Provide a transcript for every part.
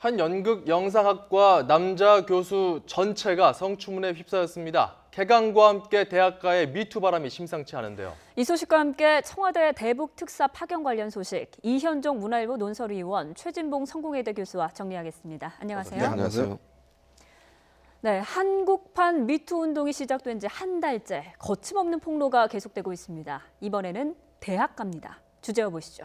한 연극 영상학과 남자 교수 전체가 성추문에 휩싸였습니다. 개강과 함께 대학가의 미투 바람이 심상치 않은데요. 이 소식과 함께 청와대 대북 특사 파견 관련 소식, 이현종 문화일보 논설위원, 최진봉 성공회대 교수와 정리하겠습니다. 안녕하세요. 네, 안녕하세요. 네, 한국판 미투 운동이 시작된 지 한 달째 거침없는 폭로가 계속되고 있습니다. 이번에는 대학가입니다. 주제어 보시죠.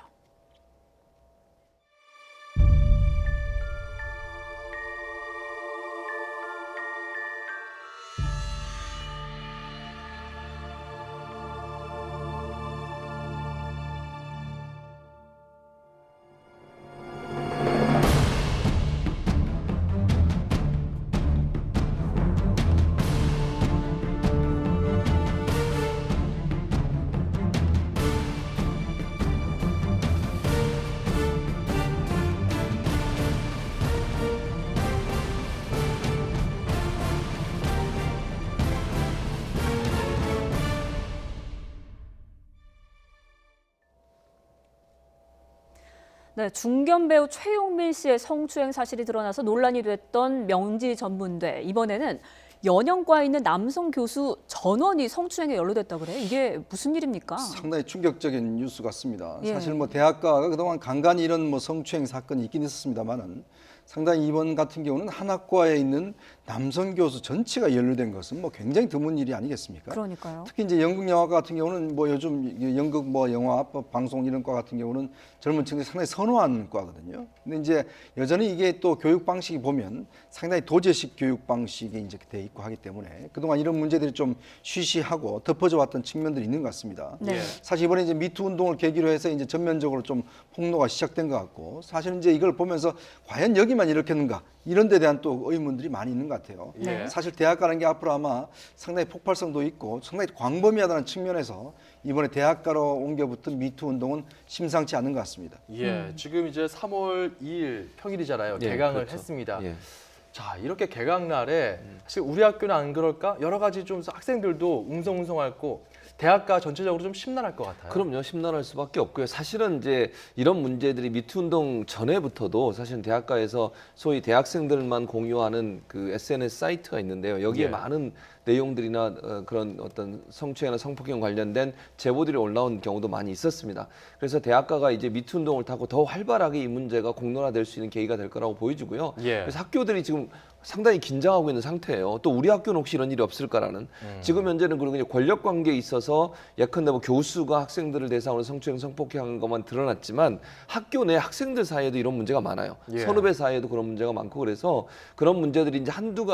네, 중견 배우 최용민 씨의 성추행 사실이 드러나서 논란이 됐던 명지 전문대. 이번에는 연영과에 있는 남성 교수 전원이 성추행에 연루됐다고 그래요. 이게 무슨 일입니까? 상당히 충격적인 뉴스 같습니다. 예. 사실 대학가가 그동안 간간히 이런 성추행 사건이 있긴 있었습니다만은 상당히 이번 같은 경우는 한 학과에 있는 남성 교수 전체가 연루된 것은 굉장히 드문 일이 아니겠습니까? 그러니까요. 특히 이제 연극 영화 같은 경우는 요즘 연극 영화 방송 이런 과 같은 경우는 젊은 층들이 상당히 선호하는 과거든요. 근데 이제 여전히 이게 또 교육 방식이 보면 상당히 도제식 교육 방식이 이제 돼 있고 하기 때문에 그동안 이런 문제들이 좀 쉬쉬하고 덮어져 왔던 측면들이 있는 것 같습니다. 네. 사실 이번에 이제 미투 운동을 계기로 해서 이제 전면적으로 좀 폭로가 시작된 것 같고 사실 이제 이걸 보면서 과연 여기만 이렇겠는가 이런 데 대한 또 의문들이 많이 있는 것 같아요. 네. 사실 대학가라는 게 앞으로 아마 상당히 폭발성도 있고 상당히 광범위하다는 측면에서 이번에 대학가로 옮겨붙은 미투 운동은 심상치 않은 것 같습니다. 예, 지금 이제 3월 2일 평일이잖아요. 예, 개강을 그렇죠. 했습니다. 예. 자, 이렇게 개강 날에 사실 우리 학교는 안 그럴까? 여러 가지 좀 학생들도 웅성웅성하고 대학가 전체적으로 좀 심란할 것 같아요. 그럼요. 심란할 수밖에 없고요. 사실은 이제 이런 문제들이 미투 운동 전에부터도 사실 대학가에서 소위 대학생들만 공유하는 그 SNS 사이트가 있는데요. 여기에 예. 많은 내용들이나 그런 어떤 성추행이나 성폭행 관련된 제보들이 올라온 경우도 많이 있었습니다. 그래서 대학가가 이제 미투 운동을 타고 더 활발하게 이 문제가 공론화될 수 있는 계기가 될 거라고 보여지고요. 예. 그래서 학교들이 지금 상당히 긴장하고 있는 상태예요. 또 우리 학교는 혹시 이런 일이 없을까라는. 지금 현재는 그리고 이제 권력 관계에 있어서 예컨대 교수가 학생들을 대상으로 성추행, 성폭행한 것만 드러났지만 학교 내 학생들 사이에도 이런 문제가 많아요. 예. 선후배 사이에도 그런 문제가 많고 그래서 그런 문제들이 이제 한두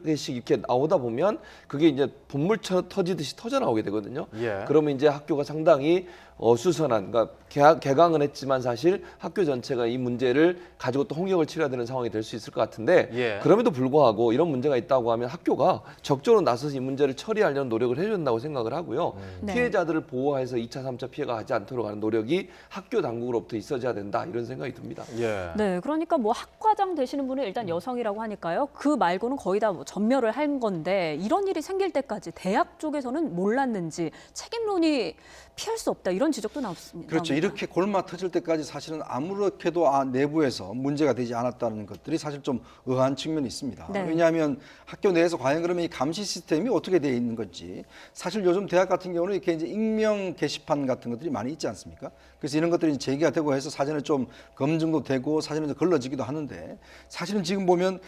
개씩 이렇게 나오다 보면 그게 이제 분물 터지듯이 터져 나오게 되거든요. 예. 그러면 이제 학교가 상당히 어수선한, 그러니까 개강은 했지만 사실 학교 전체가 이 문제를 가지고 또 홍역을 치러야 되는 상황이 될 수 있을 것 같은데 예. 그럼에도 불구하고 이런 문제가 있다고 하면 학교가 적극적으로 나서서 이 문제를 처리하려는 노력을 해야 된다고 생각을 하고요. 네. 피해자들을 보호해서 2차, 3차 피해가 하지 않도록 하는 노력이 학교 당국으로부터 있어져야 된다 이런 생각이 듭니다. 예. 네, 그러니까 학과장 되시는 분은 일단 여성이라고 하니까요. 그 말고는 거의 다 전멸을 한 건데 이런 일이 생길 때까지 대학 쪽에서는 몰랐는지 책임론이 피할 수 없다 이런 지적도 나왔습니다. 그렇죠. 이렇게 골마 터질 때까지 사실은 아무렇게도 내부에서 문제가 되지 않았다는 것들이 사실 좀 의아한 측면이 있습니다. 네. 왜냐하면 학교 내에서 과연 그러면 이 감시 시스템이 어떻게 되어 있는 건지 사실 요즘 대학 같은 경우는 이렇게 이제 익명 게시판 같은 것들이 많이 있지 않습니까? 그래서 이런 것들이 제기가 되고 해서 사전에 좀 검증도 되고 사전에 좀 걸러지기도 하는데 사실은 지금 보면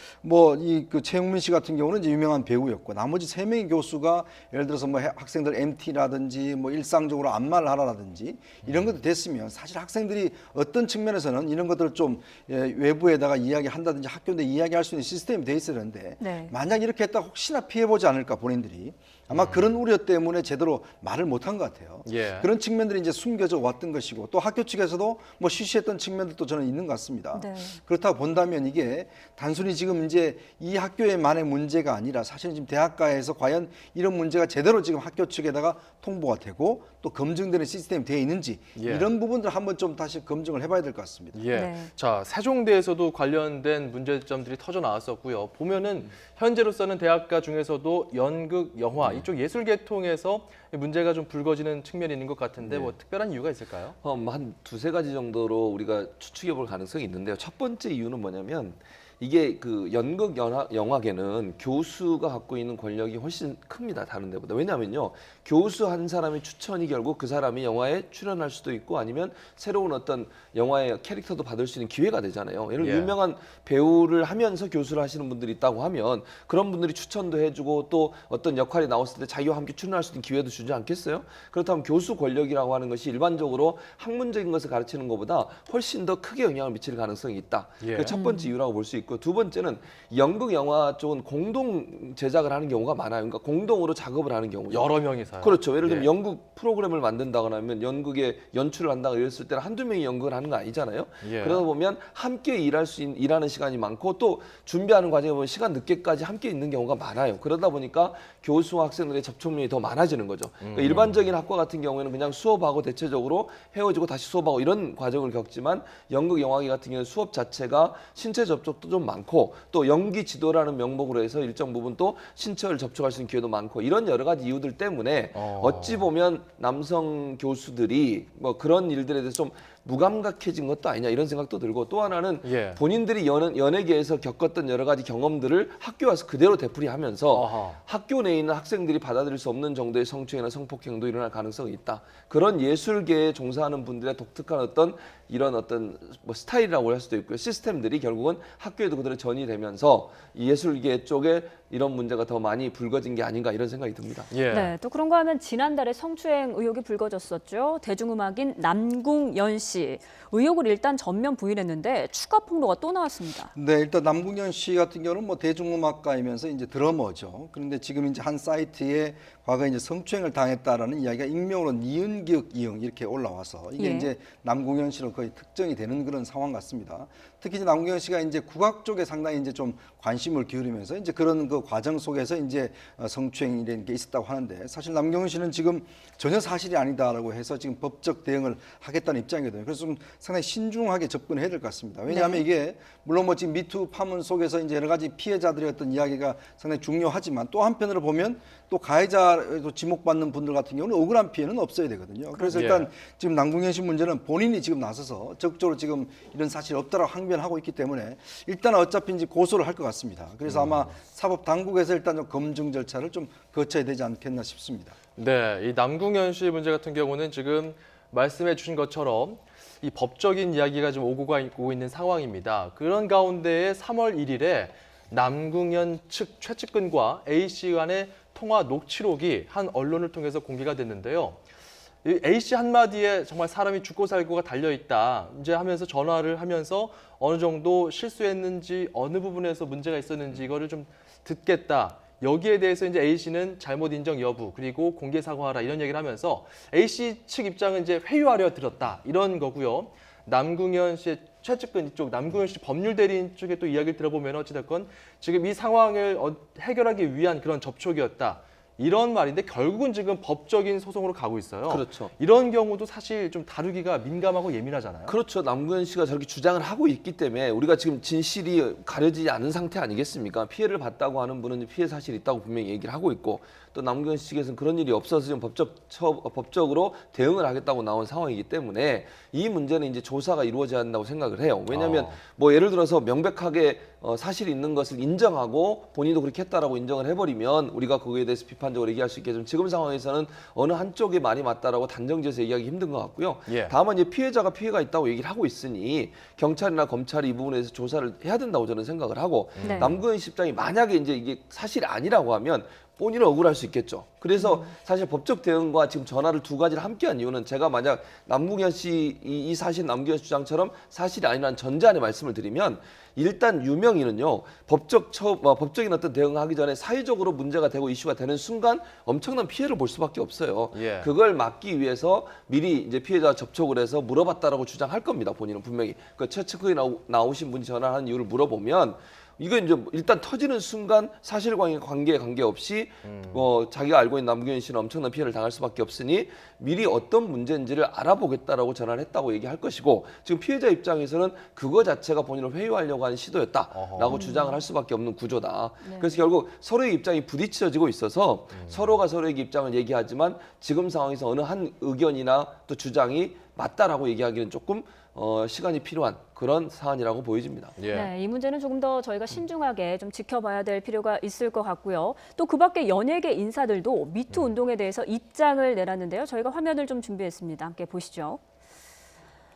그 최용민 씨 같은 경우는 이제 유명한 배우였고 나머지 3명의 교수가 예를 들어서 학생들 MT라든지 일상적으로 안마를 하라든지 이런 것도 됐으면 사실 학생들이 어떤 측면에서는 이런 것들을 좀 외부에다가 이야기한다든지 학교 내 이야기할 수 있는 시스템이 돼 있어야 되는데 네. 만약 이렇게 했다 혹시나 피해보지 않을까 본인들이 아마 그런 우려 때문에 제대로 말을 못한 것 같아요. 예. 그런 측면들이 이제 숨겨져 왔던 것이고 또 학교 측에서도 쉬쉬했던 측면들도 저는 있는 것 같습니다. 네. 그렇다고 본다면 이게 단순히 지금 이제 이 학교에만의 문제가 아니라 사실 지금 대학가에서 과연 이런 문제가 제대로 지금 학교 측에다가 통보가 되고 또 검증되는 시스템이 되어 있는지 예. 이런 부분들 한번 좀 다시 검증을 해봐야 될 것 같습니다. 예. 네. 자, 세종대에서도 관련된 문제점들이 터져 나왔었고 같고요. 보면은 현재로서는 대학가 중에서도 연극, 영화 이쪽 예술 계통에서 문제가 좀 불거지는 측면이 있는 것 같은데 뭐 특별한 이유가 있을까요? 한 두세 가지 정도로 우리가 추측해 볼 가능성이 있는데요. 첫 번째 이유는 뭐냐면 이게 그 연극 영화계는 교수가 갖고 있는 권력이 훨씬 큽니다. 다른 데보다. 왜냐하면요. 교수 한 사람의 추천이 결국 그 사람이 영화에 출연할 수도 있고 아니면 새로운 어떤 영화의 캐릭터도 받을 수 있는 기회가 되잖아요. 예를 들어 유명한 배우를 하면서 교수를 하시는 분들이 있다고 하면 그런 분들이 추천도 해주고 또 어떤 역할이 나왔을 때 자기와 함께 출연할 수 있는 기회도 주지 않겠어요? 그렇다면 교수 권력이라고 하는 것이 일반적으로 학문적인 것을 가르치는 것보다 훨씬 더 크게 영향을 미칠 가능성이 있다. 그게 첫 번째 이유라고 볼 수 있고 두 번째는 연극 영화 쪽은 공동 제작을 하는 경우가 많아요. 그러니까 공동으로 작업을 하는 경우죠. 여러 명이서요. 그렇죠. 예를 들면 연극 프로그램을 만든다거나 하면 연극에 연출을 한다거나 이랬을 때는 한두 명이 연극을 하는 거 아니잖아요. 그러다 보면 함께 일하는 시간이 많고 또 준비하는 과정에 보면 시간 늦게까지 함께 있는 경우가 많아요. 그러다 보니까 교수와 학생들의 접촉면이 더 많아지는 거죠. 그러니까 일반적인 학과 같은 경우에는 그냥 수업하고 대체적으로 헤어지고 다시 수업하고 이런 과정을 겪지만 연극 영화계 같은 경우는 수업 자체가 신체 접촉도 좀 많고 또 연기 지도라는 명목으로 해서 일정 부분 또 신체를 접촉할 수 있는 기회도 많고 이런 여러 가지 이유들 때문에 어찌 보면 남성 교수들이 뭐 그런 일들에 대해서 좀 무감각해진 것도 아니냐 이런 생각도 들고 또 하나는 본인들이 연예계에서 겪었던 여러 가지 경험들을 학교 와서 그대로 되풀이하면서 학교 내에 있는 학생들이 받아들일 수 없는 정도의 성추행이나 성폭행도 일어날 가능성이 있다. 그런 예술계에 종사하는 분들의 독특한 어떤 이런 어떤 뭐 스타일이라고 할 수도 있고요. 시스템들이 결국은 학교에도 그대로 전이 되면서 이 예술계 쪽에 이런 문제가 더 많이 불거진 게 아닌가 이런 생각이 듭니다. 네, 또 그런가 하면 지난달에 성추행 의혹이 불거졌었죠. 대중음악인 남궁연 씨. 의혹을 일단 전면 부인했는데 추가 폭로가 또 나왔습니다. 네, 일단 남궁현 씨 같은 경우는 뭐 대중음악가이면서 이제 드러머죠. 그런데 지금 이제 한 사이트에 과거에 이제 성추행을 당했다라는 이야기가 익명으로 니은기역 이응 이렇게 올라와서 이게 이제 남궁현 씨로 거의 특정이 되는 그런 상황 같습니다. 특히 이제 남궁현 씨가 이제 국악 쪽에 상당히 이제 좀 관심을 기울이면서 이제 그런 그 과정 속에서 이제 성추행이라는 게 있었다고 하는데 사실 남궁현 씨는 지금 전혀 사실이 아니다라고 해서 지금 법적 대응을 하겠다는 입장이거든요. 그래서 좀 상당히 신중하게 접근해야 될 것 같습니다. 왜냐하면 이게 물론 뭐 지금 미투 파문 속에서 이제 여러 가지 피해자들의 어떤 이야기가 상당히 중요하지만 또 한편으로 보면 또 가해자로 지목받는 분들 같은 경우는 억울한 피해는 없어야 되거든요. 그래서 일단 지금 남궁현 씨 문제는 본인이 지금 나서서 적극적으로 지금 이런 사실이 없다라고 항변하고 있기 때문에 일단 어차피 이제 고소를 할 것 같습니다. 그래서 아마 사법 당국에서 일단 좀 검증 절차를 좀 거쳐야 되지 않겠나 싶습니다. 네, 이 남궁현 씨 문제 같은 경우는 지금 말씀해 주신 것처럼 이 법적인 이야기가 좀 오고 있는 상황입니다. 그런 가운데에 3월 1일에 남궁현 측 최측근과 A씨 간의 통화 녹취록이 한 언론을 통해서 공개가 됐는데요. 이 A씨 한마디에 정말 사람이 죽고 살고가 달려있다 이제 하면서 전화를 하면서 어느 정도 실수했는지 어느 부분에서 문제가 있었는지 이거를 좀 듣겠다. 여기에 대해서 이제 A씨는 잘못 인정 여부 그리고 공개 사과하라 이런 얘기를 하면서 A씨 측 입장은 이제 회유하려 들었다 이런 거고요. 남궁현 씨의 최측근 이쪽 남궁현 씨 법률 대리인 쪽에 또 이야기를 들어보면 어찌됐건 지금 이 상황을 해결하기 위한 그런 접촉이었다. 이런 말인데 결국은 지금 법적인 소송으로 가고 있어요. 그렇죠. 이런 경우도 사실 좀 다루기가 민감하고 예민하잖아요. 그렇죠. 남궁현 씨가 저렇게 주장을 하고 있기 때문에 우리가 지금 진실이 가려지지 않은 상태 아니겠습니까? 피해를 봤다고 하는 분은 피해 사실이 있다고 분명히 얘기를 하고 있고 또 남궁현 씨 측에서는 그런 일이 없어서 지금 법적으로 대응을 하겠다고 나온 상황이기 때문에 이 문제는 이제 조사가 이루어져야 한다고 생각을 해요. 왜냐하면 뭐 예를 들어서 명백하게 사실이 있는 것을 인정하고 본인도 그렇게 했다라고 인정을 해버리면 우리가 거기에 대해서 비판적으로 얘기할 수 있겠지만 지금 상황에서는 어느 한쪽이 말이 맞다라고 단정지어서 얘기하기 힘든 것 같고요. 다만 이제 피해자가 피해가 있다고 얘기를 하고 있으니 경찰이나 검찰이 이 부분에 대해서 조사를 해야 된다고 저는 생각을 하고 남궁현 씨 입장이 만약에 이제 이게 사실이 아니라고 하면 본인은 억울할 수 있겠죠. 그래서 사실 법적 대응과 지금 전화를 두 가지를 함께한 이유는 제가 만약 남궁현 씨 이 사실 남궁현 씨 주장처럼 사실이 아니라는 전제안에 말씀을 드리면 일단 유명인은요 법적인 어떤 대응하기 전에 사회적으로 문제가 되고 이슈가 되는 순간 엄청난 피해를 볼 수밖에 없어요. 그걸 막기 위해서 미리 이제 피해자 접촉을 해서 물어봤다라고 주장할 겁니다. 본인은 분명히 그 최측근이 나오신 분이 전화한 이유를 물어보면. 이거 이제 일단 터지는 순간 사실관계에 관계없이 자기가 알고 알고 있는 남궁현 씨는 엄청난 피해를 당할 수밖에 없으니 미리 어떤 문제인지를 알아보겠다라고 전화를 했다고 얘기할 것이고 지금 피해자 입장에서는 그거 자체가 본인을 회유하려고 하는 시도였다라고 주장을 할 수밖에 없는 구조다. 네. 그래서 결국 서로의 입장이 부딪혀지고 있어서 서로가 서로의 입장을 얘기하지만 지금 상황에서 어느 한 의견이나 또 주장이 맞다라고 얘기하기는 조금 시간이 필요한 그런 사안이라고 보여집니다. 예. 네, 이 문제는 조금 더 저희가 신중하게 좀 지켜봐야 될 필요가 있을 것 같고요. 또 그 밖에 연예계 인사들도 미투 운동에 대해서 입장을 내놨는데요. 저희가 화면을 좀 준비했습니다. 함께 보시죠.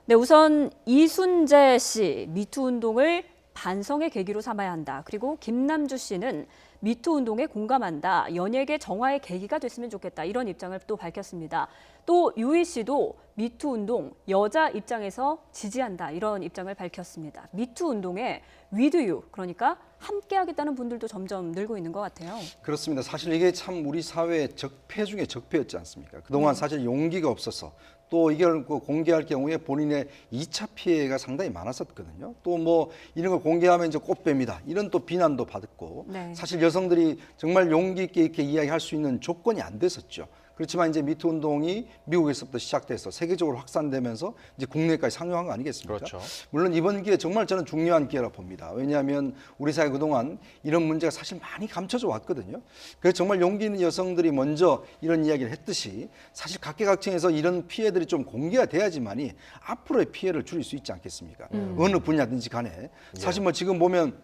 네, 우선 이순재 씨 미투 운동을 반성의 계기로 삼아야 한다. 그리고 김남주 씨는 미투 운동에 공감한다. 연예계 정화의 계기가 됐으면 좋겠다. 이런 입장을 또 밝혔습니다. 또 유희 씨도 미투 운동 여자 입장에서 지지한다. 이런 입장을 밝혔습니다. 미투 운동에 위드유 그러니까 함께하겠다는 분들도 점점 늘고 있는 것 같아요. 그렇습니다. 사실 이게 참 우리 사회의 적폐 중에 적폐였지 않습니까? 그동안 사실 용기가 없어서 또 이걸 공개할 경우에 본인의 2차 피해가 상당히 많았었거든요. 또 뭐 이런 걸 공개하면 이제 꽃뱀이다. 이런 또 비난도 받았고 네. 사실 여성들이 정말 용기 있게 이렇게 이야기할 수 있는 조건이 안 됐었죠. 그렇지만 이제 미투 운동이 미국에서부터 시작돼서 세계적으로 확산되면서 이제 국내까지 상용한 거 아니겠습니까? 그렇죠. 물론 이번 기회 정말 저는 중요한 기회라 봅니다. 왜냐하면 우리 사회 그동안 이런 문제가 사실 많이 감춰져 왔거든요. 그래서 정말 용기 있는 여성들이 먼저 이런 이야기를 했듯이 사실 각계각층에서 이런 피해들이 좀 공개가 돼야지만이 앞으로의 피해를 줄일 수 있지 않겠습니까? 어느 분야든지 간에. 사실 뭐 지금 보면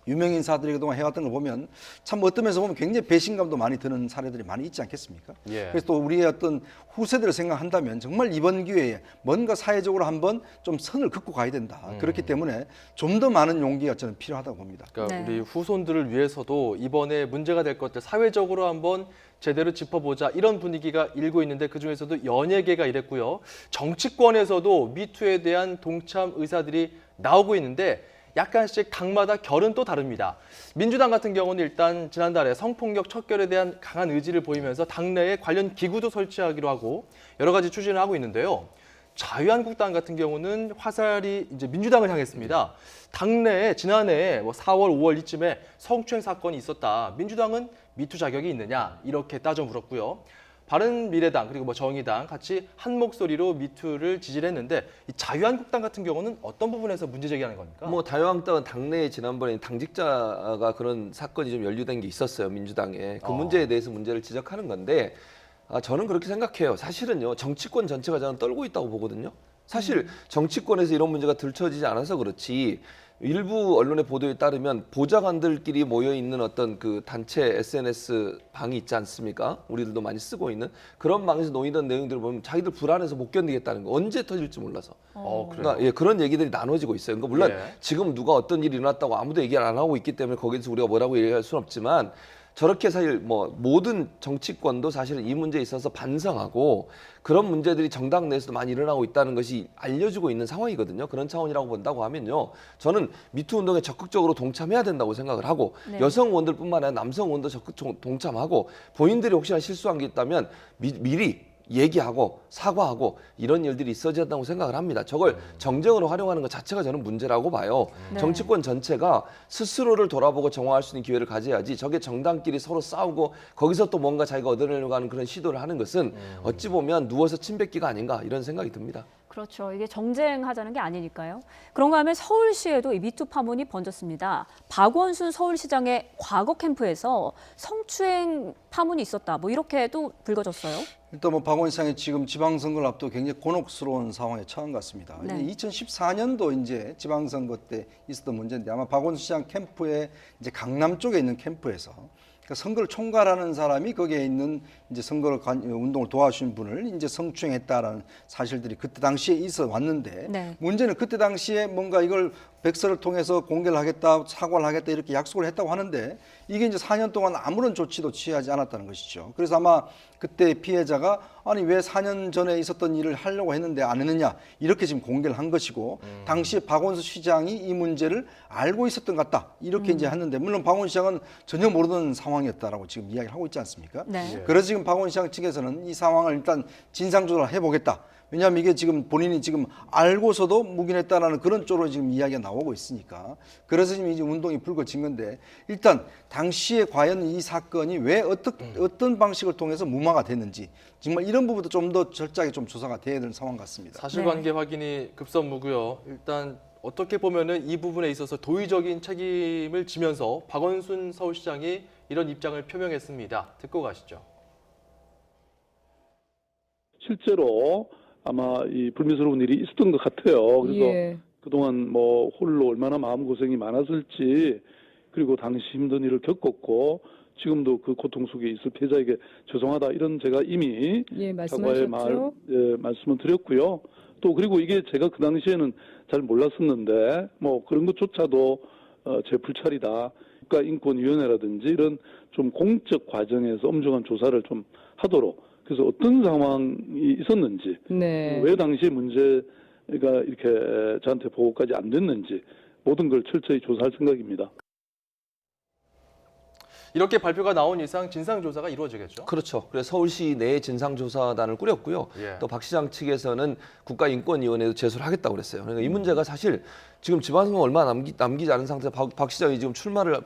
유명 인사들이 그동안 해왔던 걸 보면 참 어떤 면에서 보면 굉장히 배신감도 많이 드는 사례들이 많이 있지 않겠습니까? 예. 그래서 또 우리의 어떤 후세들을 생각한다면 정말 이번 기회에 뭔가 사회적으로 한번 좀 선을 긋고 가야 된다. 그렇기 때문에 좀 더 많은 용기가 저는 필요하다고 봅니다. 그러니까 네. 우리 후손들을 위해서도 이번에 문제가 될 것들 사회적으로 한번 제대로 짚어보자 이런 분위기가 일고 있는데 그중에서도 연예계가 이랬고요. 정치권에서도 미투에 대한 동참 의사들이 나오고 있는데 약간씩 당마다 결은 또 다릅니다. 민주당 같은 경우는 일단 지난달에 성폭력 척결에 대한 강한 의지를 보이면서 당내에 관련 기구도 설치하기로 하고 여러 가지 추진을 하고 있는데요. 자유한국당 같은 경우는 화살이 이제 민주당을 향했습니다. 당내에 지난해 4월, 5월 이쯤에 성추행 사건이 있었다. 민주당은 미투 자격이 있느냐 이렇게 따져 물었고요. 바른미래당 그리고 정의당 같이 한 목소리로 미투를 지지를 했는데 이 자유한국당 같은 경우는 어떤 부분에서 문제 제기하는 겁니까? 뭐 자유한국당은 당내에 지난번에 당직자가 그런 사건이 좀 연루된 게 있었어요. 민주당에. 그 문제에 대해서 문제를 지적하는 건데 저는 그렇게 생각해요. 사실은요. 정치권 전체가 저는 떨고 있다고 보거든요. 사실 정치권에서 이런 문제가 들춰지지 않아서 그렇지 일부 언론의 보도에 따르면 보좌관들끼리 모여 있는 어떤 그 단체 SNS 방이 있지 않습니까? 우리들도 많이 쓰고 있는 그런 방에서 놓이던 내용들을 보면 자기들 불안해서 못 견디겠다는 거 언제 터질지 몰라서. 그래요? 그러니까 예, 그런 얘기들이 나눠지고 있어요. 그러니까 물론 예. 지금 누가 어떤 일이 일어났다고 아무도 얘기를 안 하고 있기 때문에 거기서 우리가 뭐라고 얘기할 수는 없지만 저렇게 사실 뭐 모든 정치권도 사실은 이 문제에 있어서 반성하고 그런 문제들이 정당 내에서도 많이 일어나고 있다는 것이 알려지고 있는 상황이거든요. 그런 차원이라고 본다고 하면요. 저는 미투 운동에 적극적으로 동참해야 된다고 생각을 하고 네. 여성 의원들뿐만 아니라 남성 의원도 적극 동참하고 본인들이 혹시나 실수한 게 있다면 미리 얘기하고 사과하고 이런 일들이 있어야 한다고 생각을 합니다. 저걸 정쟁으로 활용하는 것 자체가 저는 문제라고 봐요. 네. 정치권 전체가 스스로를 돌아보고 정화할 수 있는 기회를 가져야지 저게 정당끼리 서로 싸우고 거기서 또 뭔가 자기가 얻어내려고 하는 그런 시도를 하는 것은 어찌 보면 누워서 침 뱉기가 아닌가 이런 생각이 듭니다. 그렇죠. 이게 정쟁하자는 게 아니니까요. 그런가 하면 서울시에도 이 미투 파문이 번졌습니다. 박원순 서울시장의 과거 캠프에서 성추행 파문이 있었다. 뭐 이렇게도 불거졌어요. 일단 뭐 박원순 시장이 지금 지방선거를 앞두고 굉장히 곤혹스러운 상황에 처한 것 같습니다. 네. 2014년도 이제 지방선거 때 있었던 문제인데 아마 박원순 시장 캠프에 이제 강남 쪽에 있는 캠프에서 그러니까 선거를 총괄하는 사람이 거기에 있는 이제 선거를 운동을 도와주신 분을 이제 성추행했다라는 사실들이 그때 당시에 있어 왔는데 네. 문제는 그때 당시에 뭔가 이걸 백서를 통해서 공개를 하겠다, 사과를 하겠다 이렇게 약속을 했다고 하는데 이게 이제 4년 동안 아무런 조치도 취하지 않았다는 것이죠. 그래서 아마 그때 피해자가 아니 왜 4년 전에 있었던 일을 하려고 했는데 안 했느냐 이렇게 지금 공개를 한 것이고 당시에 박원순 시장이 이 문제를 알고 있었던 것 같다 이렇게 이제 했는데 물론 박원순 시장은 전혀 모르는 상황이었다라고 지금 이야기를 하고 있지 않습니까? 네. 그래서 지금 박원순 시장 측에서는 이 상황을 일단 진상 조사를 해보겠다. 왜냐하면 이게 지금 본인이 지금 알고서도 묵인했다라는 그런 쪽으로 지금 이야기가 나오고 있으니까 그래서 지금 이제 운동이 불거진 건데 일단 당시에 과연 이 사건이 왜 어떤 방식을 통해서 무마가 됐는지 정말 이런 부분도 좀 더 철저하게 좀 조사가 돼야 되는 상황 같습니다. 사실관계 확인이 급선무고요. 일단 어떻게 보면은 이 부분에 있어서 도의적인 책임을 지면서 박원순 서울시장이 이런 입장을 표명했습니다. 듣고 가시죠. 실제로 아마 이 불미스러운 일이 있었던 것 같아요. 그래서 예. 그동안 뭐 홀로 얼마나 마음고생이 많았을지 그리고 당시 힘든 일을 겪었고 지금도 그 고통 속에 있을 피해자에게 죄송하다 이런 제가 이미 사과의 말씀을 드렸고요. 또 그리고 이게 제가 그 당시에는 잘 몰랐었는데 뭐 그런 것조차도 제 불찰이다. 국가인권위원회라든지 이런 좀 공적 과정에서 엄중한 조사를 좀 하도록 그래서 어떤 상황이 있었는지 왜 당시에 문제가 이렇게 저한테 보고까지 안 됐는지 모든 걸 철저히 조사할 생각입니다. 이렇게 발표가 나온 이상 진상조사가 이루어지겠죠? 그렇죠. 그래서 서울시 내 진상조사단을 꾸렸고요. 예. 또 박 시장 측에서는 국가인권위원회도 제소를 하겠다고 그랬어요. 그러니까 이 문제가 사실 지금 지방선거 얼마 남기지 않은 상태에서 박 시장이 지금 출마를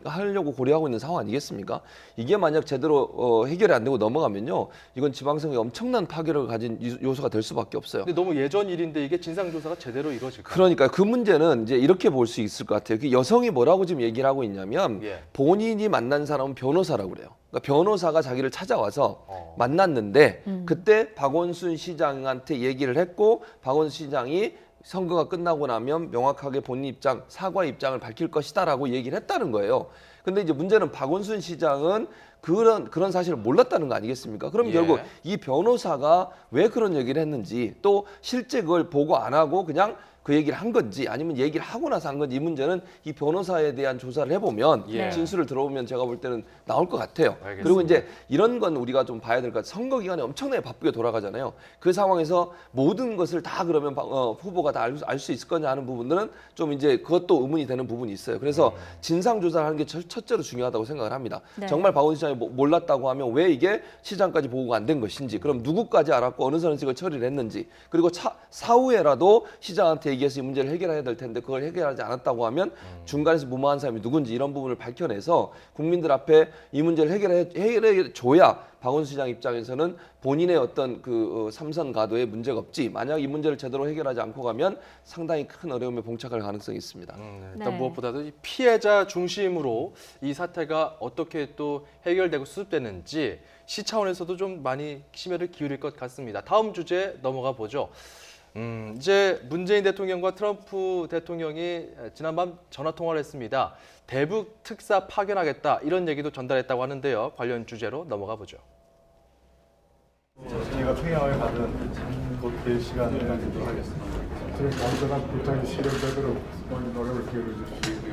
하려고 고려하고 있는 상황 아니겠습니까? 이게 만약 제대로 해결이 안 되고 넘어가면요. 이건 지방선거에 엄청난 파괴력을 가진 요소가 될 수밖에 없어요. 근데 너무 예전 일인데 이게 진상조사가 제대로 이루어질까요? 그러니까 그 문제는 이제 이렇게 볼 수 있을 것 같아요. 그 여성이 뭐라고 지금 얘기를 하고 있냐면 예. 본인이 만난 사람은 변호사라고 그래요. 그러니까 변호사가 자기를 찾아와서 만났는데 그때 박원순 시장한테 얘기를 했고 박원순 시장이 선거가 끝나고 나면 명확하게 본인 입장, 사과 입장을 밝힐 것이다라고 얘기를 했다는 거예요. 근데 이제 문제는 박원순 시장은 그런 사실을 몰랐다는 거 아니겠습니까? 그럼 예. 결국 이 변호사가 왜 그런 얘기를 했는지 또 실제 그걸 보고 안 하고 그냥 그 얘기를 한 건지 아니면 얘기를 하고 나서 한 건지 이 문제는 이 변호사에 대한 조사를 해보면 예. 진술을 들어보면 제가 볼 때는 나올 것 같아요. 알겠습니다. 그리고 이제 이런 건 우리가 좀 봐야 될 것 같아요. 선거 기간에 엄청나게 바쁘게 돌아가잖아요. 그 상황에서 모든 것을 다 그러면 후보가 다 알 수 있을 거냐 하는 부분들은 좀 이제 그것도 의문이 되는 부분이 있어요. 그래서 진상조사를 하는 게 첫째로 중요하다고 생각을 합니다. 네. 정말 박원순 시장이 몰랐다고 하면 왜 이게 시장까지 보고가 안 된 것인지 그럼 누구까지 알았고 어느 선식을 처리를 했는지 그리고 사후에라도 시장한테 얘기해서 이 문제를 해결해야 될 텐데 그걸 해결하지 않았다고 하면 중간에서 무모한 사람이 누군지 이런 부분을 밝혀내서 국민들 앞에 이 문제를 해결해 줘야 박원순 시장 입장에서는 본인의 어떤 그 삼선 가도에 문제가 없지 만약 이 문제를 제대로 해결하지 않고 가면 상당히 큰 어려움에 봉착할 가능성이 있습니다. 일단 네. 무엇보다도 이 피해자 중심으로 이 사태가 어떻게 또 해결되고 수습되는지 시 차원에서도 좀 많이 심혈을 기울일 것 같습니다. 다음 주제 넘어가 보죠. 이제 문재인 대통령과 트럼프 대통령이 지난밤 전화 통화를 했습니다. 대북 특사 파견하겠다 이런 얘기도 전달했다고 하는데요. 관련 주제로 넘어가 보죠. 저희가 평양을 가든 곧될 시간을 갖도록 하겠습니다. 저희 간절한 부탁이 실현되도록 노력을 기울여 주시기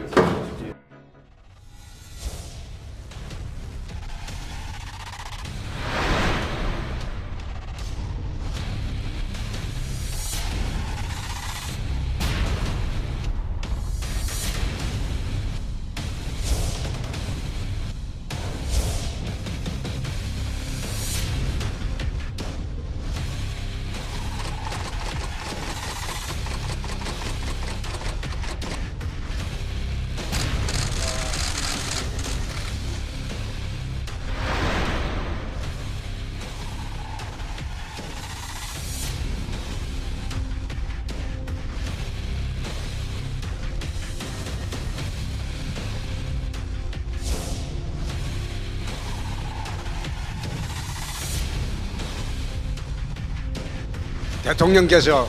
대통령께서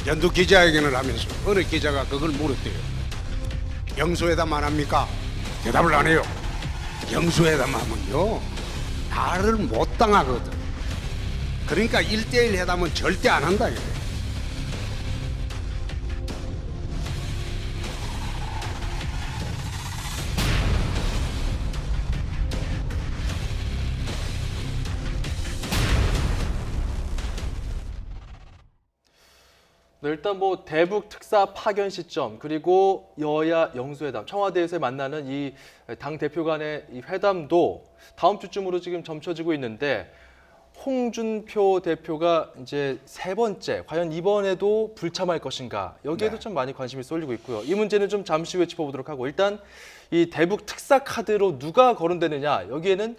연두 기자회견을 하면서 어느 기자가 그걸 물었대요. 영수회담 안 합니까? 대답을 안 해요. 영수회담 하면요 나를 못 당하거든. 그러니까 1대1 회담은 절대 안 한다 이래. 네, 일단 뭐 대북 특사 파견 시점 그리고 여야 영수회담 청와대에서 만나는 이 당 대표 간의 이 회담도 다음 주쯤으로 지금 점쳐지고 있는데 홍준표 대표가 이제 세 번째, 과연 이번에도 불참할 것인가? 여기에도 좀 많이 관심이 쏠리고 있고요. 이 문제는 좀 잠시 후에 짚어보도록 하고 일단 이 대북 특사 카드로 누가 거론되느냐 여기에는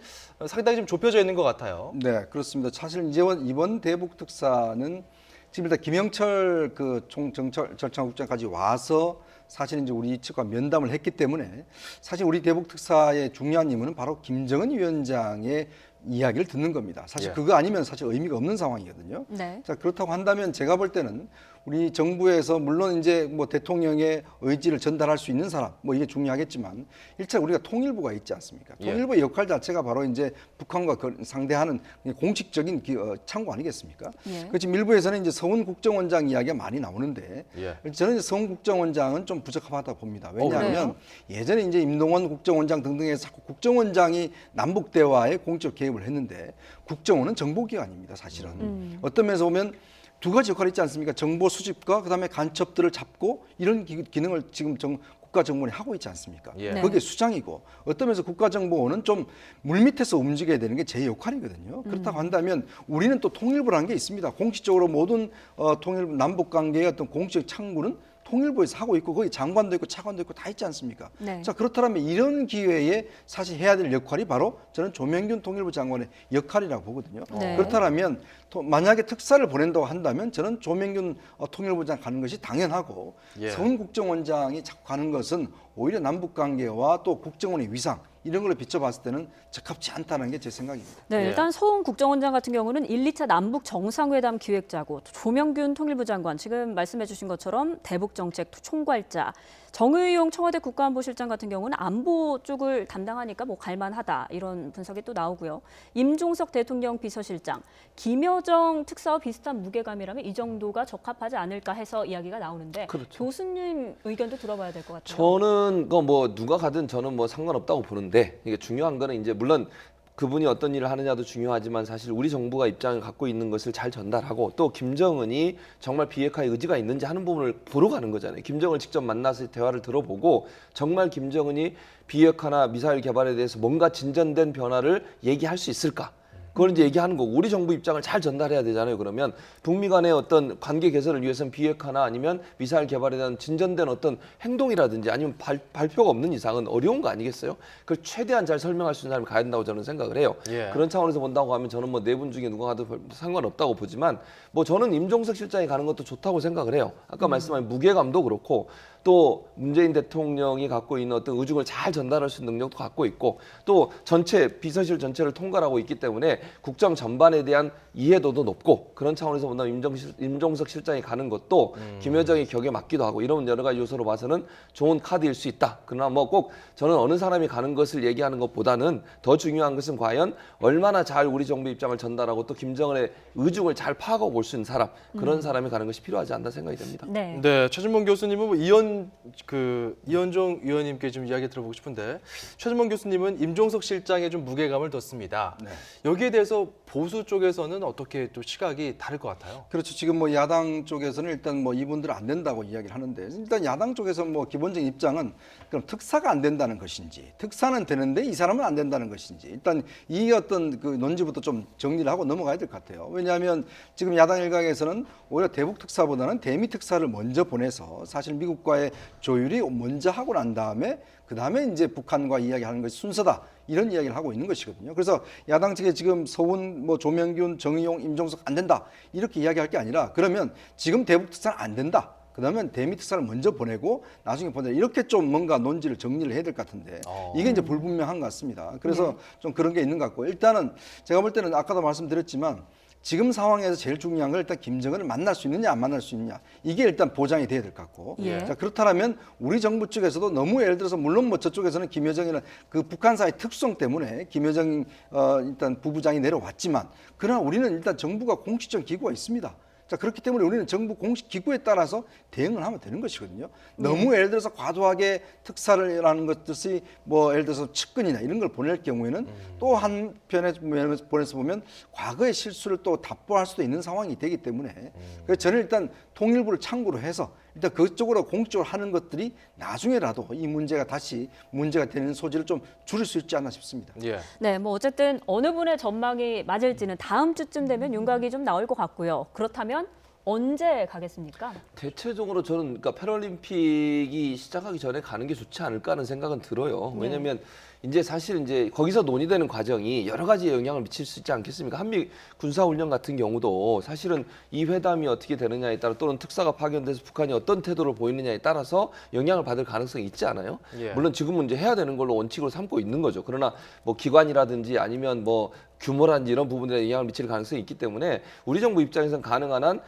상당히 좀 좁혀져 있는 것 같아요. 네, 그렇습니다. 사실 이번 대북 특사는 지금 일단 김영철 그 총정찰국장까지 와서 사실 이제 우리 측과 면담을 했기 때문에 사실 우리 대북 특사의 중요한 임무는 바로 김정은 위원장의 이야기를 듣는 겁니다. 사실 예. 그거 아니면 사실 의미가 없는 상황이거든요. 네. 자, 그렇다고 한다면 제가 볼 때는 우리 정부에서 물론 이제 뭐 대통령의 의지를 전달할 수 있는 사람 뭐 이게 중요하겠지만 일단 우리가 통일부가 있지 않습니까? 예. 통일부의 역할 자체가 바로 이제 북한과 상대하는 공식적인 창구 아니겠습니까? 예. 그렇지 일부에서는 이제 서훈 국정원장 이야기가 많이 나오는데 예. 저는 이제 서훈 국정원장은 좀 부적합하다 봅니다. 왜냐하면 그래요? 예전에 이제 임동원 국정원장 등등에서 자꾸 국정원장이 남북 대화에 공적 개입을 했는데 국정원은 정보기관입니다. 사실은 어떤 면에서 보면 두 가지 역할이 있지 않습니까? 정보 수집과 그다음에 간첩들을 잡고 이런 기능을 지금 국가정보원이 하고 있지 않습니까? 예. 네. 그게 수장이고 어떤 면에서 국가정보원은 좀 물밑에서 움직여야 되는 게 제 역할이거든요. 그렇다고 한다면 우리는 또 통일부라는 게 있습니다. 공식적으로 모든 통일부 남북 관계의 어떤 공식 창구는 통일부에서 하고 있고 거기 장관도 있고 차관도 있고 다 있지 않습니까? 네. 자 그렇다면 이런 기회에 사실 해야 될 역할이 바로 저는 조명균 통일부 장관의 역할이라고 보거든요. 네. 그렇다면 만약에 특사를 보낸다고 한다면 저는 조명균 통일부 장관 가는 것이 당연하고 예. 서훈 국정원장이 자꾸 가는 것은 오히려 남북 관계와 또 국정원의 위상 이런 걸로 비춰봤을 때는 적합치 않다는 게 제 생각입니다. 네, 예. 일단 서훈 국정원장 같은 경우는 1, 2차 남북 정상회담 기획자고 조명균 통일부 장관 지금 말씀해 주신 것처럼 대북정책 총괄자 정의용 청와대 국가안보실장 같은 경우는 안보 쪽을 담당하니까 뭐 갈만하다 이런 분석이 또 나오고요. 임종석 대통령 비서실장, 김여정 특사와 비슷한 무게감이라면 이 정도가 적합하지 않을까 해서 이야기가 나오는데 그렇죠. 교수님 의견도 들어봐야 될 것 같아요. 저는 뭐 누가 가든 저는 뭐 상관없다고 보는데 이게 중요한 거는 이제 물론 그분이 어떤 일을 하느냐도 중요하지만 사실 우리 정부가 입장을 갖고 있는 것을 잘 전달하고 또 김정은이 정말 비핵화의 의지가 있는지 하는 부분을 보러 가는 거잖아요. 김정은을 직접 만나서 대화를 들어보고 정말 김정은이 비핵화나 미사일 개발에 대해서 뭔가 진전된 변화를 얘기할 수 있을까? 그걸 이제 얘기하는 거고 우리 정부 입장을 잘 전달해야 되잖아요. 그러면 북미 간의 어떤 관계 개선을 위해서는 비핵화나 아니면 미사일 개발에 대한 진전된 어떤 행동이라든지 아니면 발표가 없는 이상은 어려운 거 아니겠어요? 그걸 최대한 잘 설명할 수 있는 사람이 가야 된다고 저는 생각을 해요. 예. 그런 차원에서 본다고 하면 저는 뭐 네 분 중에 누가 가도 상관없다고 보지만 뭐 저는 임종석 실장이 가는 것도 좋다고 생각을 해요. 아까 말씀하신 무게감도 그렇고 또 문재인 대통령이 갖고 있는 어떤 의중을 잘 전달할 수 있는 능력도 갖고 있고 또 전체 비서실 전체를 통괄하고 있기 때문에 국정 전반에 대한 이해도도 높고 그런 차원에서 본다면 임종석 실장이 가는 것도 김여정의 격에 맞기도 하고 이런 여러 가지 요소로 봐서는 좋은 카드일 수 있다. 그러나 뭐 꼭 저는 어느 사람이 가는 것을 얘기하는 것보다는 더 중요한 것은 과연 얼마나 잘 우리 정부 입장을 전달하고 또 김정은의 의중을 잘 파악하고 볼 수 있는 사람 그런 사람이 가는 것이 필요하지 않나 생각이 됩니다. 네. 네, 최준봉 교수님은 뭐 이현종 의원님께 좀 이야기 들어보고 싶은데 최준봉 교수님은 임종석 실장에 좀 무게감을 뒀습니다. 네. 여기에 대해서 보수 쪽에서는 어떻게 또 시각이 다를 것 같아요? 그렇죠. 지금 뭐 야당 쪽에서는 일단 뭐 이분들은 안 된다고 이야기를 하는데 일단 야당 쪽에서 뭐 기본적인 입장은 그럼 특사가 안 된다는 것인지 특사는 되는데 이 사람은 안 된다는 것인지 일단 이 어떤 그 논지부터 좀 정리를 하고 넘어가야 될 것 같아요. 왜냐하면 지금 야당 일각에서는 오히려 대북 특사보다는 대미 특사를 먼저 보내서 사실 미국과의 조율이 먼저 하고 난 다음에 그 다음에 이제 북한과 이야기하는 것이 순서다. 이런 이야기를 하고 있는 것이거든요. 그래서 야당 측에 지금 서훈, 뭐 조명균, 정의용, 임종석 안 된다. 이렇게 이야기할 게 아니라 그러면 지금 대북 특사는 안 된다. 그다음에 대미 특사를 먼저 보내고 나중에 보내 이렇게 좀 뭔가 논지를 정리를 해야 될 것 같은데 이게 이제 불분명한 것 같습니다. 그래서 좀 그런 게 있는 것 같고 일단은 제가 볼 때는 아까도 말씀드렸지만 지금 상황에서 제일 중요한 건 일단 김정은을 만날 수 있느냐 안 만날 수 있느냐 이게 일단 보장이 돼야 될 것 같고 예. 자, 그렇다면 우리 정부 쪽에서도 너무 예를 들어서 물론 뭐 저쪽에서는 김여정이나 그 북한사의 특성 때문에 김여정 일단 부부장이 내려왔지만 그러나 우리는 일단 정부가 공식적 기구가 있습니다. 자, 그렇기 때문에 우리는 정부 공식 기구에 따라서 대응을 하면 되는 것이거든요. 너무 예를 들어서 과도하게 특사를라는 것들이 뭐 예를 들어서 측근이나 이런 걸 보낼 경우에는 또 한편에 보내서 보면 과거의 실수를 또 답보할 수도 있는 상황이 되기 때문에 그래서 저는 일단 통일부를 창구로 해서 일단 그쪽으로 공적으로 하는 것들이 나중에라도 이 문제가 다시 문제가 되는 소지를 좀 줄일 수 있지 않나 싶습니다. 예. 네, 뭐 어쨌든 어느 분의 전망이 맞을지는 다음 주쯤 되면 윤곽이 좀 나올 것 같고요. 그렇다면 언제 가겠습니까? 대체적으로 저는 그러니까 패럴림픽이 시작하기 전에 가는 게 좋지 않을까 하는 생각은 들어요. 왜냐하면 이제 사실 이제 거기서 논의되는 과정이 여러 가지 영향을 미칠 수 있지 않겠습니까? 한미 군사훈련 같은 경우도 사실은 이 회담이 어떻게 되느냐에 따라 또는 특사가 파견돼서 북한이 어떤 태도를 보이느냐에 따라서 영향을 받을 가능성이 있지 않아요? 예. 물론 지금은 이제 해야 되는 걸로 원칙으로 삼고 있는 거죠. 그러나 뭐 기관이라든지 아니면 뭐 규모라든지 이런 부분들에 영향을 미칠 가능성이 있기 때문에 우리 정부 입장에서는 가능한 한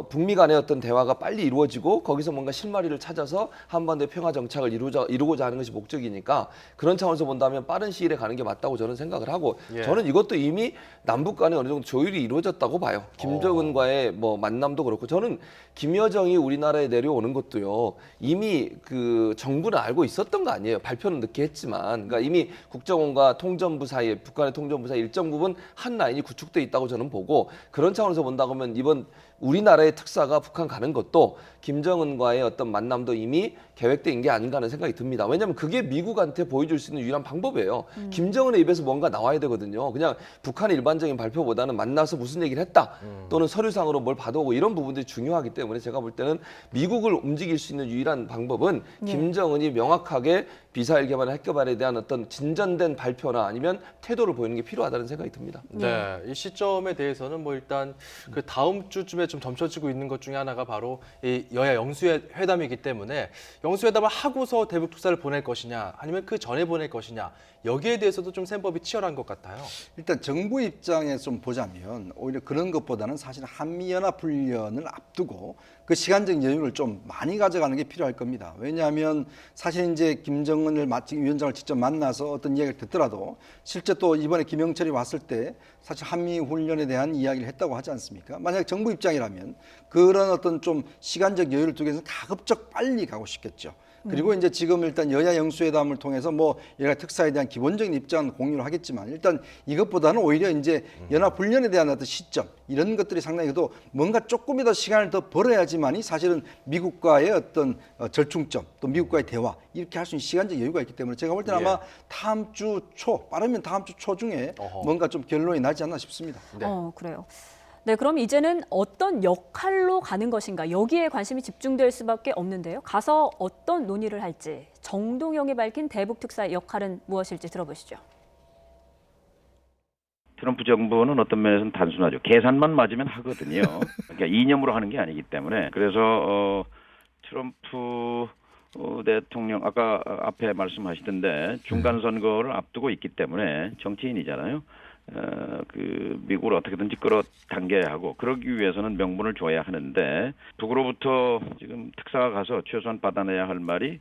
북미 간의 어떤 대화가 빨리 이루어지고 거기서 뭔가 실마리를 찾아서 한반도의 평화 정착을 이루고자 하는 것이 목적이니까 그런 차원에서 본다면 빠른 시일에 가는 게 맞다고 저는 생각을 하고 예. 저는 이것도 이미 남북 간에 어느 정도 조율이 이루어졌다고 봐요. 김정은과의 뭐 만남도 그렇고 저는 김여정이 우리나라에 내려오는 것도요 이미 그 정부는 알고 있었던 거 아니에요. 발표는 늦게 했지만 그러니까 이미 국정원과 통전부 사이에 북한의 통전부 사이에 일정 부분 한 라인이 구축돼 있다고 저는 보고 그런 차원에서 본다고 하면 이번 우리나라의 특사가 북한 가는 것도 김정은과의 어떤 만남도 이미 계획된 게 아닌가 하는 생각이 듭니다. 왜냐하면 그게 미국한테 보여줄 수 있는 유일한 방법이에요. 김정은의 입에서 뭔가 나와야 되거든요. 그냥 북한의 일반적인 발표보다는 만나서 무슨 얘기를 했다 또는 서류상으로 뭘 받아오고 이런 부분들이 중요하기 때문에 제가 볼 때는 미국을 움직일 수 있는 유일한 방법은 김정은이 명확하게 미사일 개발과 핵 개발에 대한 어떤 진전된 발표나 아니면 태도를 보이는 게 필요하다는 생각이 듭니다. 네, 이 시점에 대해서는 뭐 일단 그 다음 주쯤에 좀 점쳐지고 있는 것 중에 하나가 바로 이 여야 영수회담이기 때문에 영수회담을 하고서 대북 특사를 보낼 것이냐 아니면 그 전에 보낼 것이냐 여기에 대해서도 좀 셈법이 치열한 것 같아요. 일단 정부 입장에서 좀 보자면 오히려 그런 것보다는 사실 한미연합훈련을 앞두고 그 시간적 여유를 좀 많이 가져가는 게 필요할 겁니다. 왜냐하면 사실 이제 김정은을 위원장을 직접 만나서 어떤 이야기를 듣더라도 실제 또 이번에 김영철이 왔을 때 사실 한미훈련에 대한 이야기를 했다고 하지 않습니까? 만약 정부 입장이라면 그런 어떤 좀 시간적 여유를 두기 위해서 가급적 빨리 가고 싶겠죠. 그리고 이제 지금 일단 여야 영수회담을 통해서 뭐 여러 특사에 대한 기본적인 입장은 공유를 하겠지만 일단 이것보다는 오히려 이제 연합훈련에 대한 어떤 시점 이런 것들이 상당히 또 뭔가 조금이라도 시간을 더 벌어야지만이 사실은 미국과의 어떤 절충점 또 미국과의 대화 이렇게 할 수 있는 시간적 여유가 있기 때문에 제가 볼 때는 아마 다음 주 초 빠르면 다음 주 초 중에 뭔가 좀 결론이 나지 않나 싶습니다. 네. 그래요. 네, 그럼 이제는 어떤 역할로 가는 것인가 여기에 관심이 집중될 수밖에 없는데요. 가서 어떤 논의를 할지 정동영이 밝힌 대북 특사의 역할은 무엇일지 들어보시죠. 트럼프 정부는 어떤 면에서는 단순하죠. 계산만 맞으면 하거든요. 그러니까 이념으로 하는 게 아니기 때문에 그래서 트럼프 대통령 아까 앞에 말씀하시던데 중간 선거를 앞두고 있기 때문에 정치인이잖아요. 그 미국을 어떻게든지 끌어당겨야 하고 그러기 위해서는 명분을 줘야 하는데 북으로부터 지금 특사가 가서 최소한 받아내야 할 말이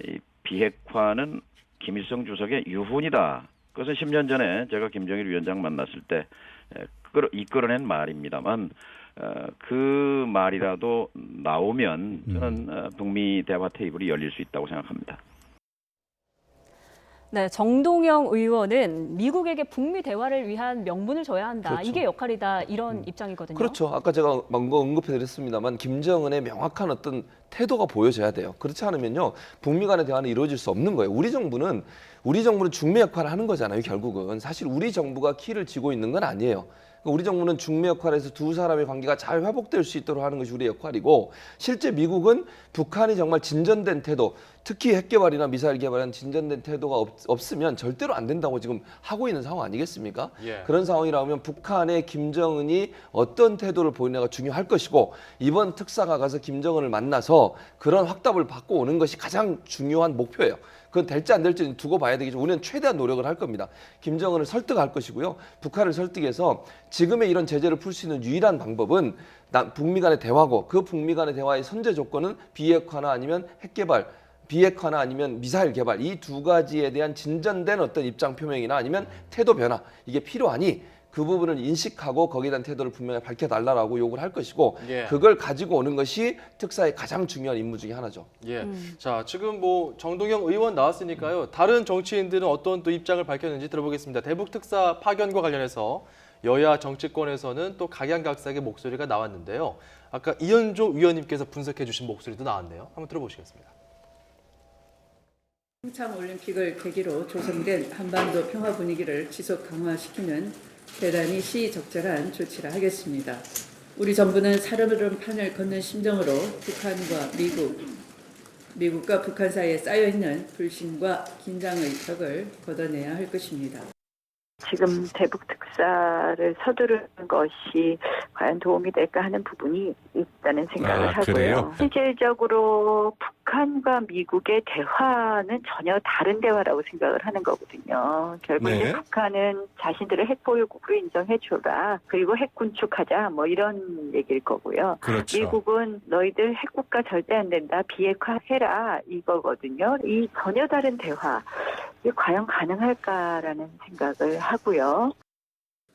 이 비핵화는 김일성 주석의 유훈이다. 그것은 10년 전에 제가 김정일 위원장 만났을 때 이끌어낸 말입니다만 그 말이라도 나오면 저는 북미 대화 테이블이 열릴 수 있다고 생각합니다. 네, 정동영 의원은 미국에게 북미 대화를 위한 명분을 줘야 한다. 그렇죠. 이게 역할이다. 이런 입장이거든요. 그렇죠. 아까 제가 언급해드렸습니다만 김정은의 명확한 어떤 태도가 보여져야 돼요. 그렇지 않으면요 북미 간의 대화는 이루어질 수 없는 거예요. 우리 정부는 중매 역할을 하는 거잖아요. 결국은 사실 우리 정부가 키를 쥐고 있는 건 아니에요. 우리 정부는 중매 역할에서 두 사람의 관계가 잘 회복될 수 있도록 하는 것이 우리의 역할이고 실제 미국은 북한이 정말 진전된 태도 특히 핵 개발이나 미사일 개발은 진전된 태도가 없으면 절대로 안 된다고 지금 하고 있는 상황 아니겠습니까? 예. 그런 상황이라면 북한의 김정은이 어떤 태도를 보이느냐가 중요할 것이고 이번 특사가 가서 김정은을 만나서 그런 확답을 받고 오는 것이 가장 중요한 목표예요. 그건 될지 안 될지 두고 봐야 되겠죠. 우리는 최대한 노력을 할 겁니다. 김정은을 설득할 것이고요. 북한을 설득해서 지금의 이런 제재를 풀 수 있는 유일한 방법은 북미 간의 대화고 그 북미 간의 대화의 선제 조건은 비핵화나 아니면 핵 개발 비핵화나 아니면 미사일 개발 이 두 가지에 대한 진전된 어떤 입장 표명이나 아니면 태도 변화 이게 필요하니 그 부분을 인식하고 거기에 대한 태도를 분명히 밝혀달라고 요구를 할 것이고 예. 그걸 가지고 오는 것이 특사의 가장 중요한 임무 중에 하나죠. 예. 자, 지금 뭐 정동영 의원 나왔으니까요. 다른 정치인들은 어떤 또 입장을 밝혔는지 들어보겠습니다. 대북 특사 파견과 관련해서 여야 정치권에서는 또 각양각색의 목소리가 나왔는데요. 아까 이현조 위원님께서 분석해 주신 목소리도 나왔네요. 한번 들어보시겠습니다. 평창 올림픽을 계기로 조성된 한반도 평화 분위기를 지속 강화시키는 대단히 시의적절한 조치라 하겠습니다. 우리 정부는 살얼음 판을 걷는 심정으로 북한과 미국과 북한 사이에 쌓여있는 불신과 긴장의 벽을 걷어내야 할 것입니다. 지금 대북 특사를 서두르는 것이 과연 도움이 될까 하는 부분이 있다는 생각을 하고요. 그래요? 실질적으로 북한과 미국의 대화는 전혀 다른 대화라고 생각을 하는 거거든요. 결국 네. 이제 북한은 자신들을 핵보유국으로 인정해줘라. 그리고 핵 군축하자. 뭐 이런 얘기일 거고요. 그렇죠. 미국은 너희들 핵국가 절대 안 된다. 비핵화해라. 이거거든요. 이 전혀 다른 대화. 이게 과연 가능할까라는 생각을 하고요.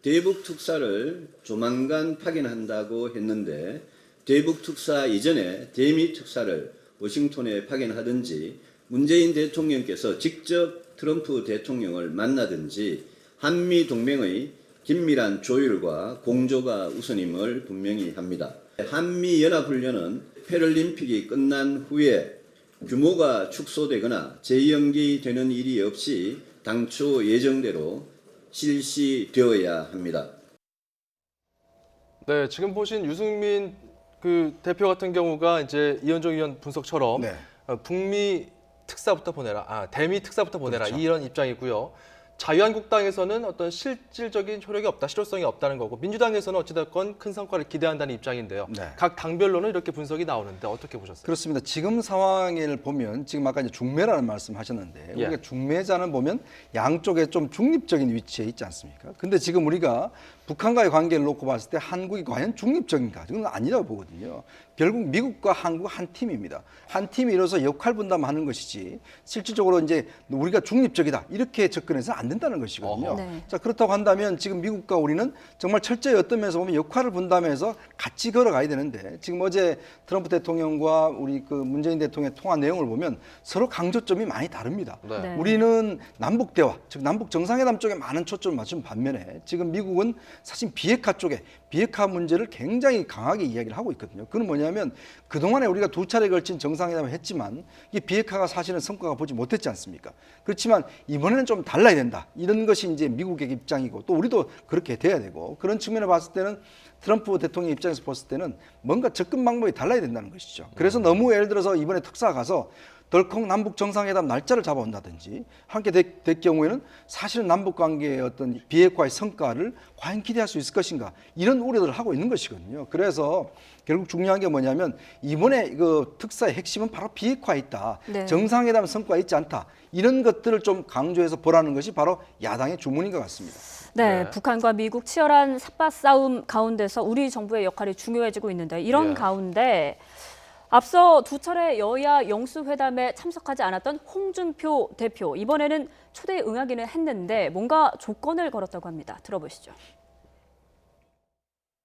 대북 특사를 조만간 파견한다고 했는데 대북 특사 이전에 대미 특사를 워싱턴에 파견하든지 문재인 대통령께서 직접 트럼프 대통령을 만나든지 한미 동맹의 긴밀한 조율과 공조가 우선임을 분명히 합니다. 한미 연합훈련은 패럴림픽이 끝난 후에 규모가 축소되거나 재연기되는 일이 없이 당초 예정대로 실시되어야 합니다. 네, 지금 보신 유승민 그 대표 같은 경우가 이제 이현정 의원 분석처럼 네. 북미 특사부터 보내라, 대미 특사부터 보내라 그렇죠. 이런 입장이고요. 자유한국당에서는 어떤 실질적인 효력이 없다, 실효성이 없다는 거고 민주당에서는 어찌됐건 큰 성과를 기대한다는 입장인데요. 네. 각 당별로는 이렇게 분석이 나오는데 어떻게 보셨어요? 그렇습니다. 지금 상황을 보면 지금 아까 이제 중매라는 말씀하셨는데 예. 우리가 중매자는 보면 양쪽에 좀 중립적인 위치에 있지 않습니까? 근데 지금 우리가 북한과의 관계를 놓고 봤을 때 한국이 과연 중립적인가? 그건 아니라고 보거든요. 결국 미국과 한국 한 팀입니다. 한 팀이 이뤄서 역할 분담하는 것이지 실질적으로 이제 우리가 중립적이다 이렇게 접근해서 안 된다는 것이거든요. 네. 자, 그렇다고 한다면 지금 미국과 우리는 정말 철저히 어떤 면에서 보면 역할을 분담해서 같이 걸어가야 되는데 지금 어제 트럼프 대통령과 우리 그 문재인 대통령의 통화 내용을 보면 서로 강조점이 많이 다릅니다. 네. 네. 우리는 남북 대화, 즉 남북 정상회담 쪽에 많은 초점을 맞춘 반면에 지금 미국은 사실 비핵화 쪽에 비핵화 문제를 굉장히 강하게 이야기를 하고 있거든요. 그건 뭐냐면 그동안에 우리가 두 차례 걸친 정상회담을 했지만 이 비핵화가 사실은 성과가 보지 못했지 않습니까? 그렇지만 이번에는 좀 달라야 된다. 이런 것이 이제 미국의 입장이고 또 우리도 그렇게 돼야 되고 그런 측면을 봤을 때는 트럼프 대통령 입장에서 봤을 때는 뭔가 접근 방법이 달라야 된다는 것이죠. 그래서 너무 예를 들어서 이번에 특사 가서 덜컥 남북 정상회담 날짜를 잡아온다든지 함께 될 경우에는 사실은 남북 관계의 어떤 비핵화의 성과를 과연 기대할 수 있을 것인가 이런 우려들을 하고 있는 것이거든요. 그래서 결국 중요한 게 뭐냐면 이번에 그 특사의 핵심은 바로 비핵화에 있다. 네. 정상회담 성과가 있지 않다. 이런 것들을 좀 강조해서 보라는 것이 바로 야당의 주문인 것 같습니다. 네, 네. 북한과 미국 치열한 삿바 싸움 가운데서 우리 정부의 역할이 중요해지고 있는데 이런 예. 가운데 앞서 두 차례 여야 영수회담에 참석하지 않았던 홍준표 대표 이번에는 초대에 응하기는 했는데 뭔가 조건을 걸었다고 합니다. 들어보시죠.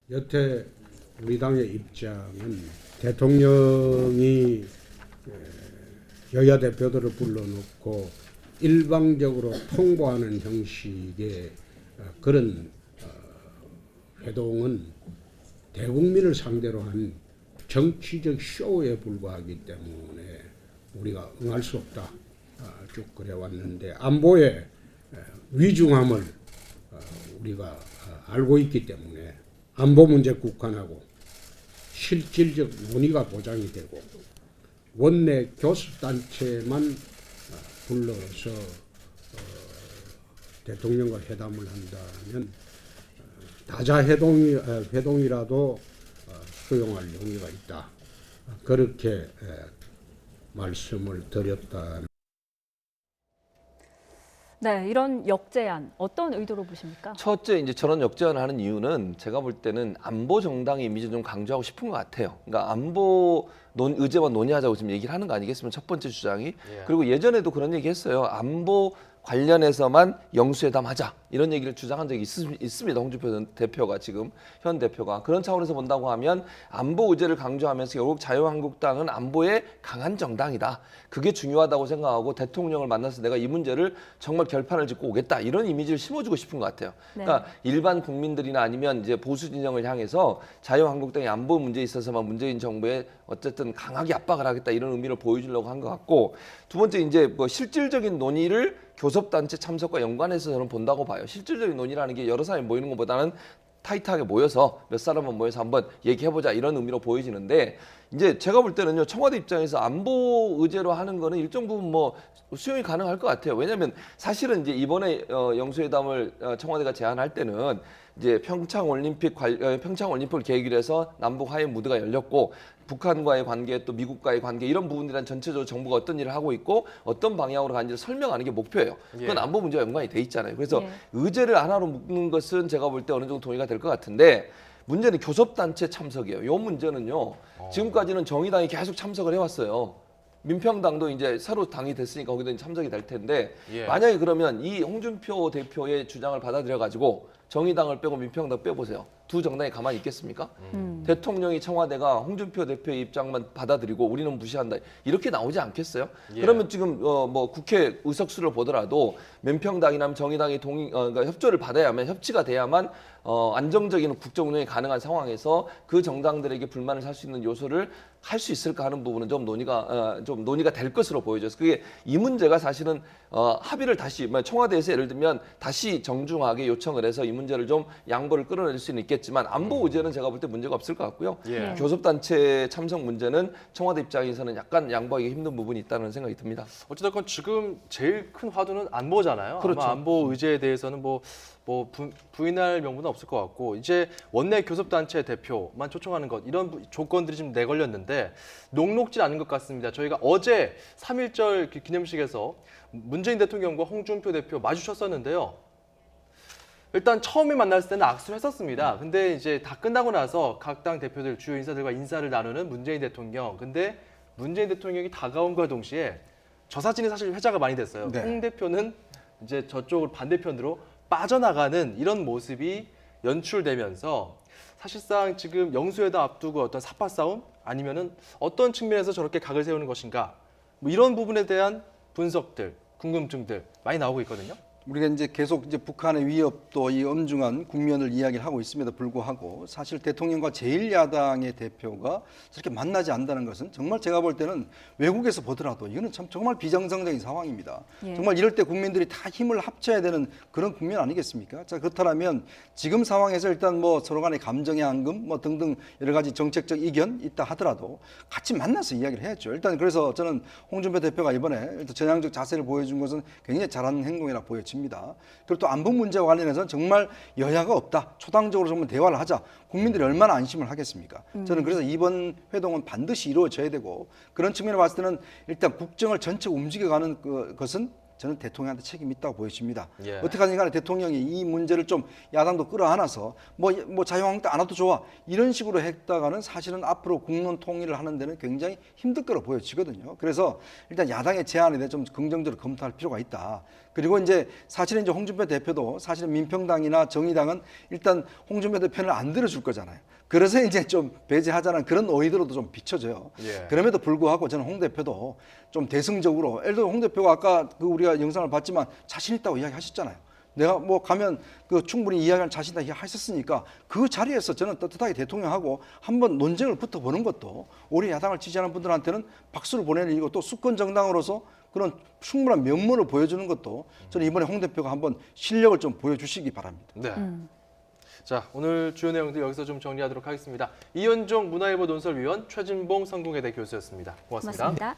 여태 우리 당의 입장은 대통령이 여야 대표들을 불러놓고 일방적으로 통보하는 형식의 그런 회동은 대국민을 상대로 한 정치적 쇼에 불과하기 때문에 우리가 응할 수 없다 쭉 그래왔는데 안보의 위중함을 우리가 알고 있기 때문에 안보 문제 국한하고 실질적 논의가 보장이 되고 원내 교섭단체만 불러서 대통령과 회담을 한다면 다자 회동이라도 수용할 용의가 있다. 그렇게 말씀을 드렸다. 네, 이런 역제안 어떤 의도로 보십니까? 첫째 이제 저런 역제안을 하는 이유는 제가 볼 때는 안보 정당의 이미지를 좀 강조하고 싶은 것 같아요. 그러니까 안보 의제만 논의하자고 지금 얘기를 하는 거 아니겠습니까? 첫 번째 주장이. 예. 그리고 예전에도 그런 얘기 했어요. 안보 관련해서만 영수회담하자 이런 얘기를 주장한 적이 있습니다. 홍준표 대표가 지금 현 대표가 그런 차원에서 본다고 하면 안보 의제를 강조하면서 결국 자유한국당은 안보에 강한 정당이다. 그게 중요하다고 생각하고 대통령을 만나서 내가 이 문제를 정말 결판을 짓고 오겠다 이런 이미지를 심어주고 싶은 것 같아요. 네. 그러니까 일반 국민들이나 아니면 이제 보수 진영을 향해서 자유한국당의 안보 문제에 있어서만 문재인 정부에 어쨌든 강하게 압박을 하겠다 이런 의미를 보여주려고 한 것 같고 두 번째 이제 뭐 실질적인 논의를 교섭단체 참석과 연관해서 저는 본다고 봐요. 실질적인 논의라는 게 여러 사람이 모이는 것보다는 타이트하게 모여서 몇 사람만 모여서 한번 얘기해보자 이런 의미로 보여지는데 이제 제가 볼 때는요 청와대 입장에서 안보 의제로 하는 거는 일정 부분 뭐 수용이 가능할 것 같아요. 왜냐하면 사실은 이제 이번에 영수회담을 청와대가 제안할 때는 이제 평창 올림픽을 계기로 해서 남북 화해 무드가 열렸고 북한과의 관계 또 미국과의 관계 이런 부분들은 전체적으로 정부가 어떤 일을 하고 있고 어떤 방향으로 가는지를 설명하는 게 목표예요. 그건 안보 문제와 연관이 돼 있잖아요. 그래서 의제를 하나로 묶는 것은 제가 볼 때 어느 정도 동의가 될 것 같은데 문제는 교섭단체 참석이에요. 이 문제는요. 지금까지는 정의당이 계속 참석을 해왔어요. 민평당도 이제 새로 당이 됐으니까 거기도 참석이 될 텐데 만약에 그러면 이 홍준표 대표의 주장을 받아들여 가지고 정의당을 빼고 민평당 빼보세요. 두 정당이 가만히 있겠습니까? 대통령이 청와대가 홍준표 대표의 입장만 받아들이고 우리는 무시한다. 이렇게 나오지 않겠어요? 그러면 지금 뭐 국회 의석수를 보더라도 민평당이나 정의당이 그러니까 협조를 받아야만 협치가 돼야만 안정적인 국정 운영이 가능한 상황에서 그 정당들에게 불만을 살 수 있는 요소를 할 수 있을까 하는 부분은 좀 논의가 될 것으로 보여져서 그게 이 문제가 사실은 합의를 다시 청와대에서 예를 들면 다시 정중하게 요청을 해서 이 문제를 좀 양보를 끌어낼 수는 있겠지만 안보 의제는 제가 볼 때 문제가 없을 것 같고요. 교섭단체 참석 문제는 청와대 입장에서는 약간 양보하기 힘든 부분이 있다는 생각이 듭니다. 어찌됐건 지금 제일 큰 화두는 안보잖아요. 그렇죠. 아마 안보 의제에 대해서는 부인할 명분은 없을 것 같고 이제 원내 교섭단체 대표만 초청하는 것 이런 조건들이 지금 내걸렸는데 녹록지 않은 것 같습니다. 저희가 어제 3.1절 기념식에서 문재인 대통령과 홍준표 대표 마주쳤었는데요. 일단 처음에 만났을 때는 악수를 했었습니다. 근데 이제 다 끝나고 나서 각 당 대표들 주요 인사들과 인사를 나누는 문재인 대통령. 근데 문재인 대통령이 다가온과 동시에 저 사진이 사실 회자가 많이 됐어요. 홍 대표는 이제 저쪽을 반대편으로 빠져나가는 이런 모습이 연출되면서 사실상 지금 영수회담 앞두고 어떤 삿바 싸움 아니면은 어떤 측면에서 저렇게 각을 세우는 것인가 뭐 이런 부분에 대한 분석들, 궁금증들 많이 나오고 있거든요. 우리가 이제 계속 이제 북한의 위협도 이 엄중한 국면을 이야기를 하고 있음에도 불구하고 사실 대통령과 제1야당의 대표가 저렇게 만나지 않는다는 것은 정말 제가 볼 때는 외국에서 보더라도 이거는 참 정말 비정상적인 상황입니다. 정말 이럴 때 국민들이 다 힘을 합쳐야 되는 그런 국면 아니겠습니까? 자, 그렇다면 지금 상황에서 일단 뭐 서로 간의 감정의 앙금 뭐 등등 여러 가지 정책적 이견 있다 하더라도 같이 만나서 이야기를 해야죠. 일단 그래서 저는 홍준표 대표가 이번에 일단 전향적 자세를 보여준 것은 굉장히 잘한 행동이라 보여집니다. 그리고 또 안보 문제와 관련해서는 정말 여야가 없다. 초당적으로 정말 대화를 하자. 국민들이 얼마나 안심을 하겠습니까? 저는 그래서 이번 회동은 반드시 이루어져야 되고 그런 측면을 봤을 때는 일단 국정을 전체 움직여가는 것은 저는 대통령한테 책임이 있다고 보여집니다. 어떻게 하든 간에 대통령이 이 문제를 좀 야당도 끌어안아서 뭐 자유한국당 안 와도 좋아 이런 식으로 했다가는 사실은 앞으로 국론 통일을 하는 데는 굉장히 힘들 거로 보여지거든요. 그래서 일단 야당의 제안에 대해 좀 긍정적으로 검토할 필요가 있다. 그리고 이제 사실은 이제 홍준표 대표도 사실은 민평당이나 정의당은 일단 홍준표 대표는 안 들어줄 거잖아요. 그래서 이제 좀 배제하자는 그런 오이들로도 좀 비춰져요. 그럼에도 불구하고 저는 홍 대표도 좀 대승적으로 예를 들어 홍 대표가 아까 우리가 영상을 봤지만 자신 있다고 이야기하셨잖아요. 내가 뭐 가면 충분히 이야기할 자신 있다 하셨으니까 그 자리에서 저는 떳떳하게 대통령하고 한번 논쟁을 붙어보는 것도 우리 야당을 지지하는 분들한테는 박수를 보내는 일이고 또 수권 정당으로서 그런 충분한 면모를 보여주는 것도 저는 이번에 홍 대표가 한번 실력을 좀 보여주시기 바랍니다. 자, 오늘 주요 내용들 여기서 좀 정리하도록 하겠습니다. 이현종 문화일보 논설위원, 최진봉 성공회대 교수였습니다. 고맙습니다.